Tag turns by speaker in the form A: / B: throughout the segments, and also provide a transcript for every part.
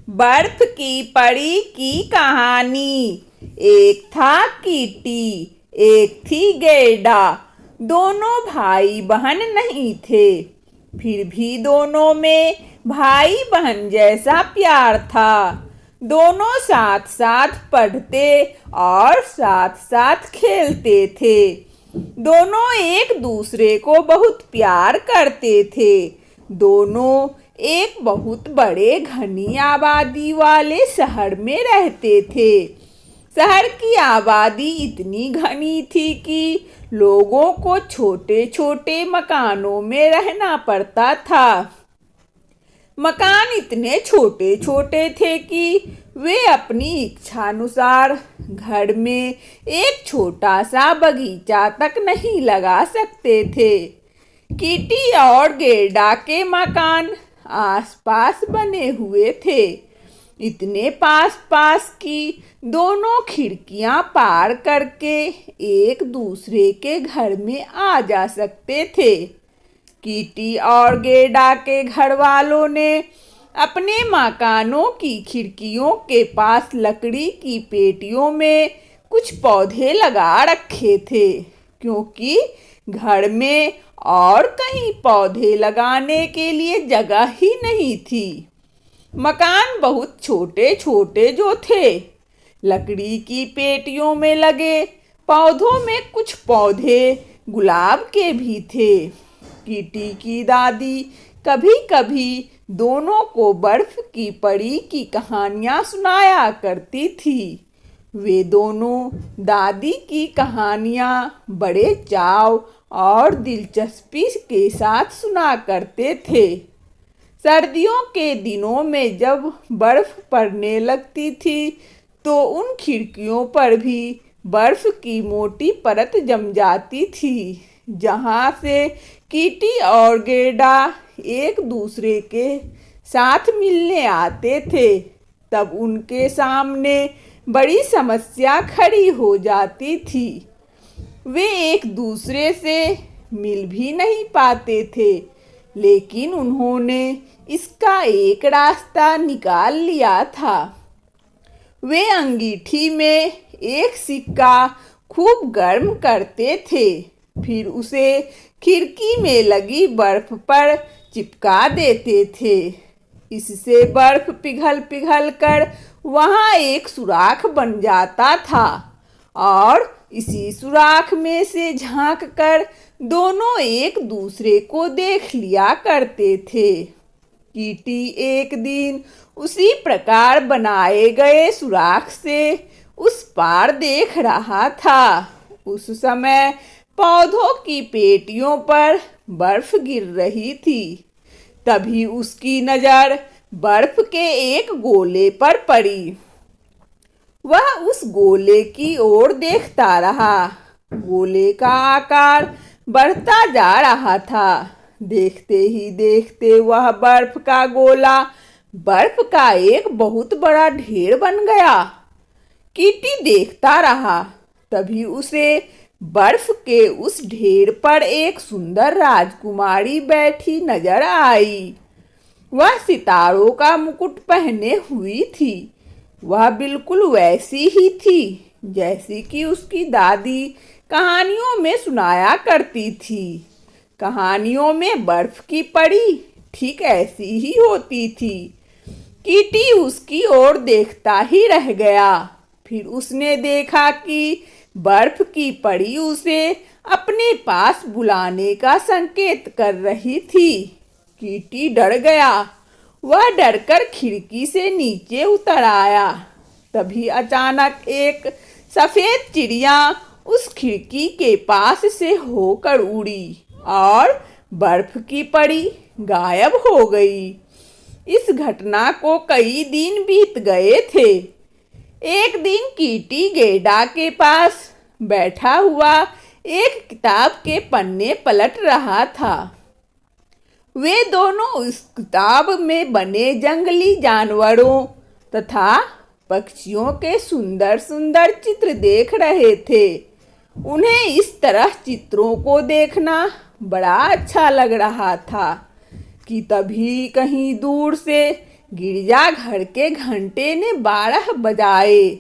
A: बर्फ की परी की कहानी। एक था कीटी, एक थी गेडा। दोनों भाई बहन नहीं थे, फिर भी दोनों में भाई बहन जैसा प्यार था। दोनों साथ साथ पढ़ते और साथ साथ खेलते थे। दोनों एक दूसरे को बहुत प्यार करते थे। दोनों एक बहुत बड़े घनी आबादी वाले शहर में रहते थे। शहर की आबादी इतनी घनी थी कि लोगों को छोटे छोटे मकानों में रहना पड़ता था। मकान इतने छोटे छोटे थे कि वे अपनी इच्छानुसार घर में एक छोटा सा बगीचा तक नहीं लगा सकते थे। कीटी और गेरडा के मकान आसपास बने हुए थे, इतने पास पास कि दोनों खिड़कियां पार करके एक दूसरे के घर में आ जा सकते थे। कीटी और गेरडा के घर वालों ने अपने मकानों की खिड़कियों के पास लकड़ी की पेटियों में कुछ पौधे लगा रखे थे, क्योंकि घर में और कहीं पौधे लगाने के लिए जगह ही नहीं थी। मकान बहुत छोटे छोटे जो थे। लकड़ी की पेटियों में लगे पौधों में कुछ पौधे गुलाब के भी थे। कीटी की दादी कभी कभी दोनों को बर्फ की परी की कहानियां सुनाया करती थी। वे दोनों दादी की कहानियां बड़े चाव और दिलचस्पी के साथ सुना करते थे। सर्दियों के दिनों में जब बर्फ पड़ने लगती थी तो उन खिड़कियों पर भी बर्फ की मोटी परत जम जाती थी, जहां से कीटी और गेरडा एक दूसरे के साथ मिलने आते थे। तब उनके सामने बड़ी समस्या खड़ी हो जाती थी। वे एक दूसरे से मिल भी नहीं पाते थे, लेकिन उन्होंने इसका एक रास्ता निकाल लिया था। वे अंगीठी में एक सिक्का खूब गर्म करते थे, फिर उसे खिड़की में लगी बर्फ पर चिपका देते थे। इससे बर्फ पिघल पिघल कर वहां एक सुराख बन जाता था और इसी सुराख में से झांक कर दोनों एक दूसरे को देख लिया करते थे। कीटी एक दिन उसी प्रकार बनाए गए सुराख से उस पार देख रहा था। उस समय पौधों की पेटियों पर बर्फ गिर रही थी। तभी उसकी नजर बर्फ के एक गोले पर पड़ी। वह उस गोले की ओर देखता रहा। गोले का आकार बढ़ता जा रहा था। देखते ही देखते वह बर्फ का गोला बर्फ का एक बहुत बड़ा ढेर बन गया। कीटी देखता रहा। तभी उसे बर्फ के उस ढेर पर एक सुंदर राजकुमारी बैठी नजर आई। वह सितारों का मुकुट पहने हुई थी। वह बिल्कुल वैसी ही थी जैसी कि उसकी दादी कहानियों में सुनाया करती थी। कहानियों में बर्फ की परी ठीक ऐसी ही होती थी। कीटी उसकी ओर देखता ही रह गया। फिर उसने देखा कि बर्फ की परी उसे अपने पास बुलाने का संकेत कर रही थी। कीटी डर गया। वह डरकर खिड़की से नीचे उतर आया। तभी अचानक एक सफेद चिड़िया उस खिड़की के पास से होकर उड़ी और बर्फ की परी गायब हो गई। इस घटना को कई दिन बीत गए थे। एक दिन कीटी गेरडा के पास बैठा हुआ एक किताब के पन्ने पलट रहा था। वे दोनों इस किताब में बने जंगली जानवरों तथा पक्षियों के सुंदर सुंदर चित्र देख रहे थे। उन्हें इस तरह चित्रों को देखना बड़ा अच्छा लग रहा था कि तभी कहीं दूर से गिरजाघर के घंटे ने 12 बजाए।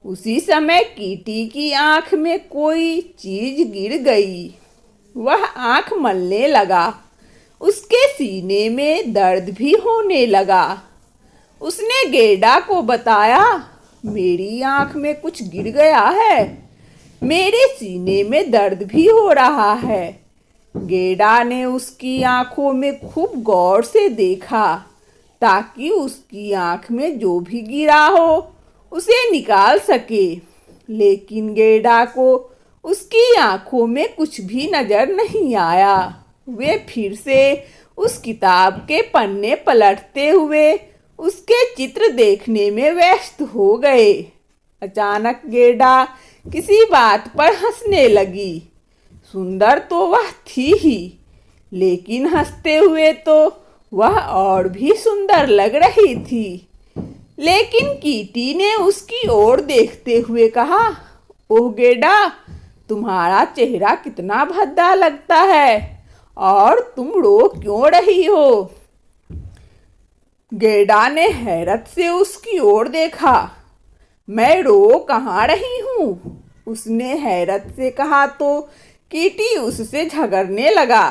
A: उसी समय कीटी की आंख में कोई चीज गिर गई। वह आंख मलने लगा। उसके सीने में दर्द भी होने लगा। उसने गेड़ा को बताया, मेरी आंख में कुछ गिर गया है, मेरे सीने में दर्द भी हो रहा है। गेड़ा ने उसकी आंखों में खूब गौर से देखा ताकि उसकी आंख में जो भी गिरा हो उसे निकाल सके, लेकिन गेड़ा को उसकी आंखों में कुछ भी नजर नहीं आया। वे फिर से उस किताब के पन्ने पलटते हुए उसके चित्र देखने में व्यस्त हो गए। अचानक गेड़ा किसी बात पर हंसने लगी। सुंदर तो वह थी ही, लेकिन हंसते हुए तो वह और भी सुंदर लग रही थी। लेकिन कीटी ने उसकी ओर देखते हुए कहा, ओह गेड़ा, तुम्हारा चेहरा कितना भद्दा लगता है और तुम रो क्यों रही हो? गेड़ा ने हैरत से उसकी ओर देखा। मैं रो कहाँ रही हूँ? उसने हैरत से कहा तो कीटी उससे झगड़ने लगा।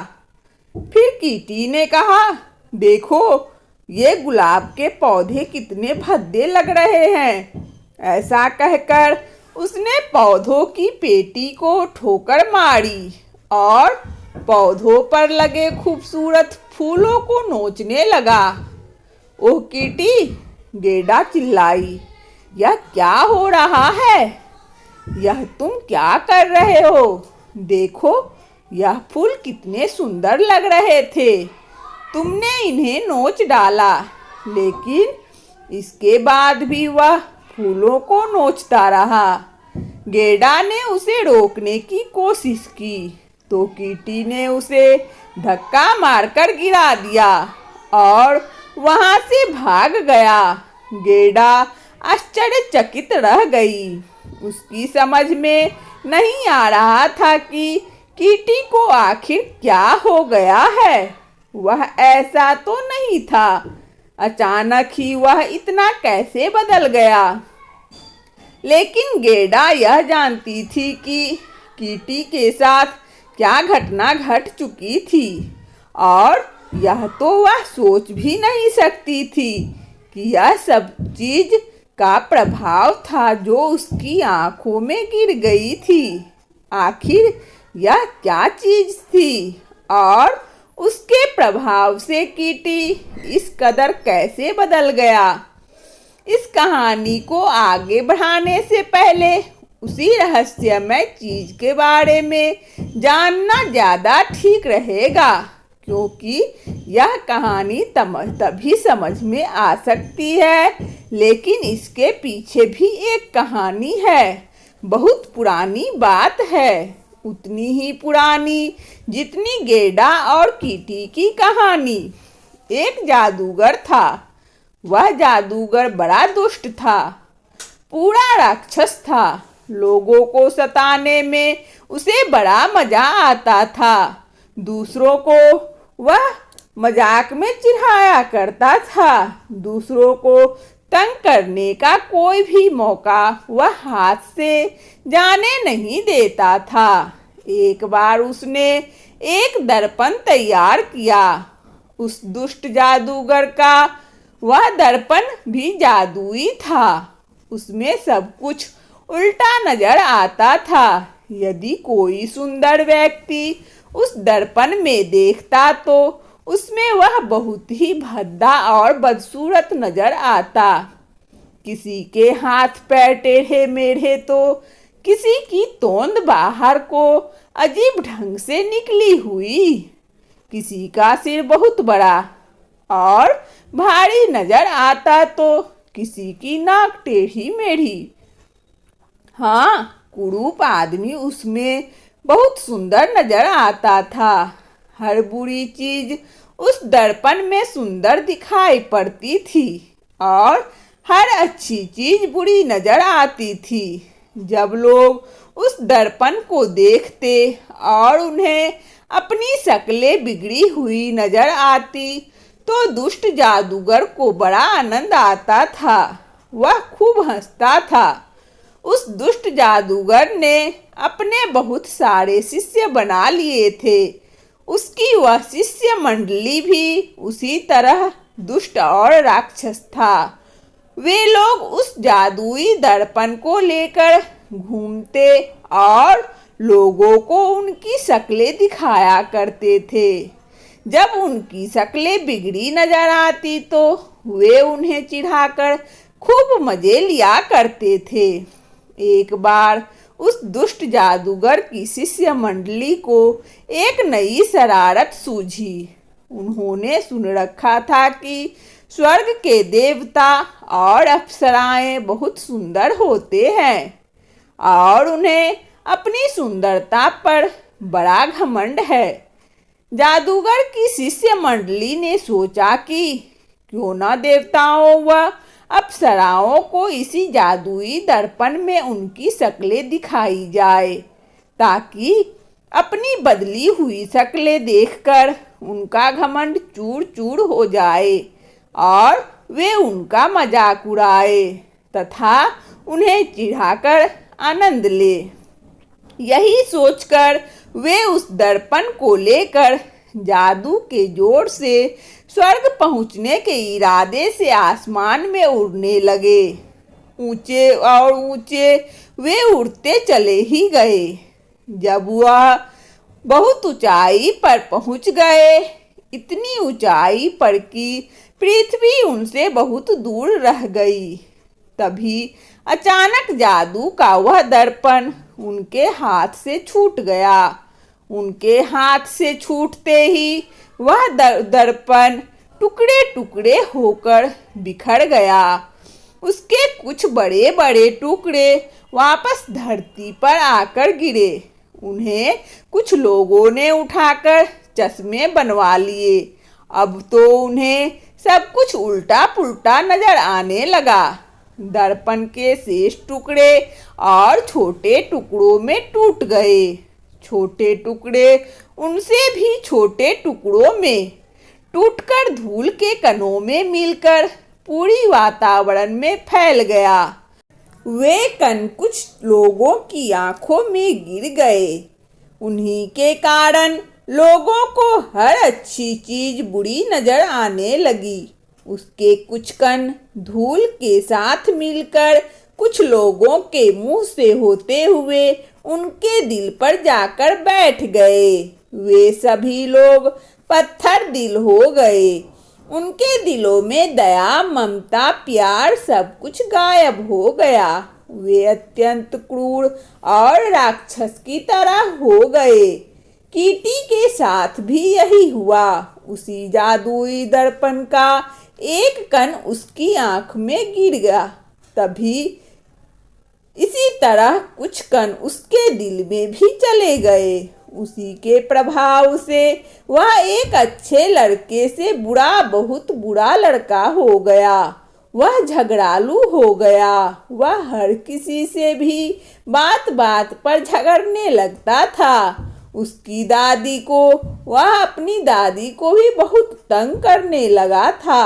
A: फिर कीटी ने कहा, देखो ये गुलाब के पौधे कितने भद्दे लग रहे हैं। ऐसा कहकर उसने पौधों की पेटी को ठोकर मारी और पौधों पर लगे खूबसूरत फूलों को नोचने लगा। ओह कीटी, गेड़ा चिल्लाई, यह क्या हो रहा है? यह तुम क्या कर रहे हो? देखो यह फूल कितने सुंदर लग रहे थे, तुमने इन्हें नोच डाला। लेकिन इसके बाद भी वह फूलों को नोचता रहा। गेड़ा ने उसे रोकने की कोशिश की तो कीटी ने उसे धक्का मारकर गिरा दिया और वहां से भाग गया। गेड़ा आश्चर्यचकित रह गई। उसकी समझ में नहीं आ रहा था कि कीटी को आखिर क्या हो गया है। वह ऐसा तो नहीं था, अचानक ही वह इतना कैसे बदल गया? लेकिन गेड़ा यह जानती थी कि कीटी के साथ क्या घटना घट चुकी थी और यह तो वह सोच भी नहीं सकती थी कि यह सब चीज का प्रभाव था जो उसकी आंखों में गिर गई थी। आखिर यह क्या चीज थी और उसके प्रभाव से कीटी इस कदर कैसे बदल गया? इस कहानी को आगे बढ़ाने से पहले उसी रहस्यमय चीज के बारे में जानना ज़्यादा ठीक रहेगा, क्योंकि यह कहानी तभी समझ में आ सकती है, लेकिन इसके पीछे भी एक कहानी है। बहुत पुरानी बात है, उतनी ही पुरानी जितनी गेड़ा और कीटी की कहानी। एक जादूगर था। वह जादूगर बड़ा दुष्ट था, पूरा राक्षस था। लोगों को सताने में उसे बड़ा मजा आता था। दूसरों को वह मजाक में चिढ़ाया करता था। दूसरों को तंग करने का कोई भी मौका वह हाथ से जाने नहीं देता था। एक बार उसने एक दर्पण तैयार किया। उस दुष्ट जादूगर का वह दर्पण भी जादुई था। उसमें सब कुछ उल्टा नजर आता था। यदि कोई सुंदर व्यक्ति उस दर्पण में देखता तो उसमें वह बहुत ही भद्दा और बदसूरत नजर आता। किसी के हाथ पैर टेढ़े मेढ़े तो किसी की तोंद बाहर को अजीब ढंग से निकली हुई, किसी का सिर बहुत बड़ा और भारी नजर आता तो किसी की नाक टेढ़ी मेढ़ी। हाँ, कुरूप आदमी उसमें बहुत सुंदर नजर आता था। हर बुरी चीज उस दर्पण में सुंदर दिखाई पड़ती थी और हर अच्छी चीज बुरी नजर आती थी। जब लोग उस दर्पण को देखते और उन्हें अपनी शक्लें बिगड़ी हुई नजर आती तो दुष्ट जादूगर को बड़ा आनंद आता था। वह खूब हंसता था। उस दुष्ट जादूगर ने अपने बहुत सारे शिष्य बना लिए थे। उसकी वह शिष्य मंडली भी उसी तरह दुष्ट और राक्षस था। वे लोग उस जादुई दर्पण को लेकर घूमते और लोगों को उनकी शक्लें दिखाया करते थे। जब उनकी शक्लें बिगड़ी नजर आती तो वे उन्हें चिढ़ाकर खूब मजे लिया करते थे। एक बार उस दुष्ट जादूगर की शिष्य मंडली को एक नई शरारत सूझी। उन्होंने सुन रखा था कि स्वर्ग के देवता और अप्सराएं बहुत सुंदर होते हैं और उन्हें अपनी सुंदरता पर बड़ा घमंड है। जादूगर की शिष्य मंडली ने सोचा कि क्यों न देवताओं व अप्सराओं को इसी जादुई दर्पण में उनकी शक्लें दिखाई जाए, ताकि अपनी बदली हुई शक्लें देखकर उनका घमंड चूर चूर हो जाए और वे उनका मजाक उड़ाए तथा उन्हें चिढ़ाकर आनंद ले। यही सोचकर वे उस दर्पण को लेकर जादू के जोर से स्वर्ग पहुंचने के इरादे से आसमान में उड़ने लगे। ऊंचे और ऊंचे वे उड़ते चले ही गए। जब वह बहुत ऊंचाई पर पहुंच गए, इतनी ऊंचाई पर कि पृथ्वी उनसे बहुत दूर रह गई, तभी अचानक जादू का वह दर्पण उनके हाथ से छूट गया। उनके हाथ से छूटते ही वह दर्पण टुकड़े टुकड़े होकर बिखर गया। उसके कुछ बड़े बड़े टुकड़े वापस धरती पर आकर गिरे। उन्हें कुछ लोगों ने उठाकर चश्मे बनवा लिए। अब तो उन्हें सब कुछ उल्टा पुल्टा नजर आने लगा। दर्पण के शेष टुकड़े और छोटे टुकड़ों में टूट गए। छोटे टुकड़े उनसे भी छोटे टुकड़ों में टूटकर धूल के कणों में मिलकर पूरी वातावरण में फैल गया। वे कण कुछ लोगों की आंखों में गिर गए। उन्हीं के कारण लोगों को हर अच्छी चीज बुरी नजर आने लगी। उसके कुछ कण धूल के साथ मिलकर कुछ लोगों के मुंह से होते हुए उनके दिल पर जाकर बैठ गए। वे सभी लोग पत्थर दिल हो गए। उनके दिलों में दया, ममता, प्यार सब कुछ गायब हो गया। वे अत्यंत क्रूर और राक्षस की तरह हो गए। कीटी के साथ भी यही हुआ। उसी जादुई दर्पण का एक कण उसकी आंख में गिर गया। तभी इसी तरह कुछ कण उसके दिल में भी चले गए। उसी के प्रभाव से वह एक अच्छे लड़के से बहुत बुरा लड़का हो गया। वह झगड़ालू हो गया। वह हर किसी से भी बात बात पर झगड़ने लगता था। उसकी दादी को वह अपनी दादी को भी बहुत तंग करने लगा था।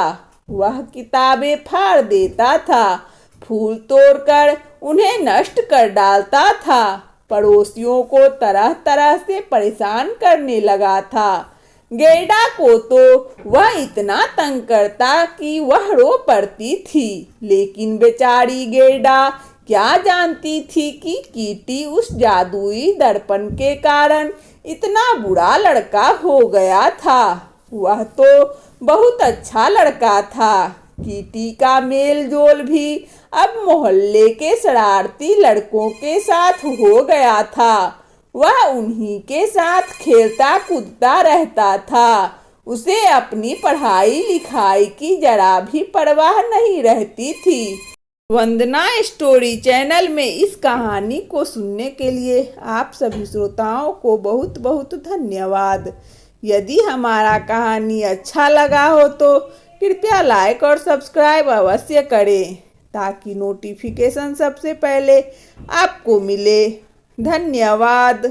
A: वह किताबें फाड़ देता था, फूल तोड़कर उन्हें नष्ट कर डालता था, पड़ोसियों को तरह तरह से परेशान करने लगा था। गेरडा को तो वह इतना तंग करता कि वह रो पड़ती थी, लेकिन बेचारी गेरडा क्या जानती थी कि कीटी उस जादुई दर्पण के कारण इतना बुरा लड़का हो गया था। वह तो बहुत अच्छा लड़का था। कीटी का मेल जोल भी अब मोहल्ले के शरारती लड़कों के साथ हो गया था। वह उन्हीं के साथ खेलता कूदता रहता था। उसे अपनी पढ़ाई लिखाई की जरा भी परवाह नहीं रहती थी। वंदना स्टोरी चैनल में इस कहानी को सुनने के लिए आप सभी श्रोताओं को बहुत बहुत धन्यवाद। यदि हमारा कहानी अच्छा लगा हो तो कृपया लाइक और सब्सक्राइब अवश्य करें, ताकि नोटिफिकेशन सबसे पहले आपको मिले। धन्यवाद।